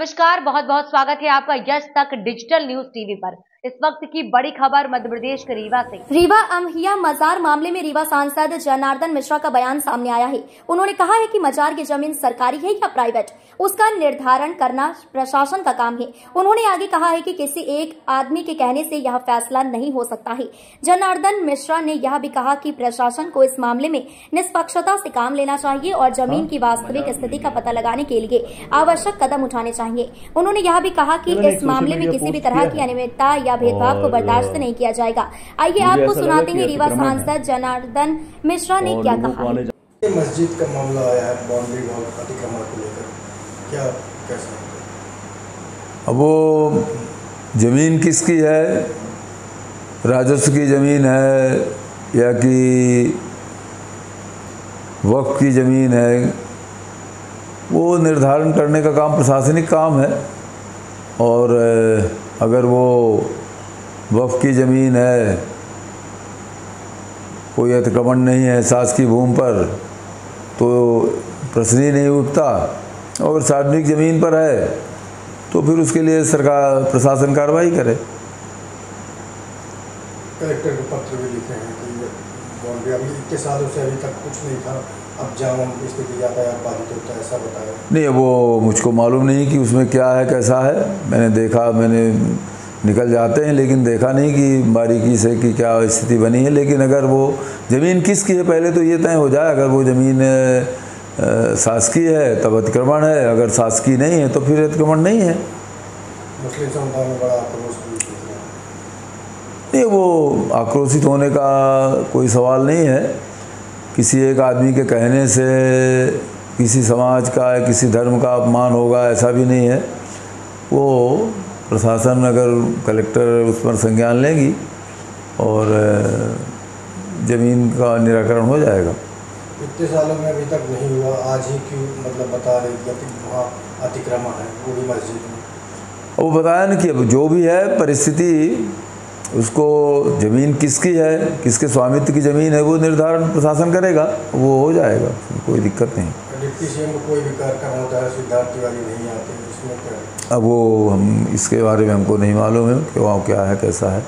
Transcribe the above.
नमस्कार, बहुत बहुत स्वागत है आपका यश तक डिजिटल न्यूज टीवी पर। इस वक्त की बड़ी खबर मध्य प्रदेश के रीवा से। रीवा अमहिया मजार मामले में रीवा सांसद जनार्दन मिश्रा का बयान सामने आया है। उन्होंने कहा है कि मजार की जमीन सरकारी है या प्राइवेट, उसका निर्धारण करना प्रशासन का काम है। उन्होंने आगे कहा है कि किसी एक आदमी के कहने से यह फैसला नहीं हो सकता है। जनार्दन मिश्रा ने यह भी कहा कि प्रशासन को इस मामले में निष्पक्षता से काम लेना चाहिए और जमीन की वास्तविक स्थिति का पता लगाने के लिए आवश्यक कदम उठाने चाहिए। उन्होंने यह भी कहा कि इस मामले में किसी भी तरह की अनियमितता या भेदभाव को बर्दाश्त नहीं किया जाएगा। आइए आपको सुनाते हैं रीवा सांसद जनार्दन मिश्रा ने क्या कहा है। मस्जिद का मामला आया है, बाउंड्री वॉल अतिक्रमण को लेकर, क्या कैसा? अब वो जमीन किसकी है, राजस्व की जमीन है या कि वक्फ की जमीन है, वो निर्धारण करने का काम प्रशासनिक काम है। और अगर वो वक्फ की ज़मीन है, कोई अतिक्रमण नहीं है शासकीय भूमि पर, तो प्रश्न ही नहीं उठता। और सार्वजनिक ज़मीन पर है तो फिर उसके लिए सरकार प्रशासन कार्रवाई करे। कलेक्टर को पत्र भी लिखे हैं कि बाउंड्री अभी इतने सालों से अभी तक कुछ नहीं था, अब जाम स्थिति यातायात बाधित होता है, ऐसा बताया। नहीं, वो मुझको मालूम नहीं कि उसमें क्या है कैसा है। मैंने देखा, मैंने निकल जाते हैं लेकिन देखा नहीं कि बारीकी से कि क्या स्थिति बनी है। लेकिन अगर वो ज़मीन किसकी है पहले तो ये तय हो जाए। अगर वो ज़मीन शासकीय है तब अतिक्रमण है, अगर शासकीय नहीं है तो फिर अतिक्रमण नहीं है। मुस्लिम समुदाय में बड़ा आक्रोश नहीं, वो आक्रोशित होने का कोई सवाल नहीं है। किसी एक आदमी के कहने से किसी समाज का या किसी धर्म का अपमान होगा, ऐसा भी नहीं है। वो प्रशासन अगर कलेक्टर उस पर संज्ञान लेगी और ज़मीन का निराकरण हो जाएगा। इतने सालों में अभी तक नहीं हुआ, आज ही क्यों मतलब बता रहे कि वहाँ अतिक्रमण है पूरी मस्जिद में? वो बताया ना कि अब जो भी है परिस्थिति, उसको ज़मीन किसकी है, किसके स्वामित्व की ज़मीन है, वो निर्धारण प्रशासन करेगा, वो हो जाएगा, कोई दिक्कत नहीं। डिप्टी सीएम को कोई भी कार्यक्रम होता है, सिद्धार्थ तिवारी नहीं आते, इसमें क्या? अब वो हम इसके बारे में हमको नहीं मालूम है कि वहाँ क्या है कैसा है।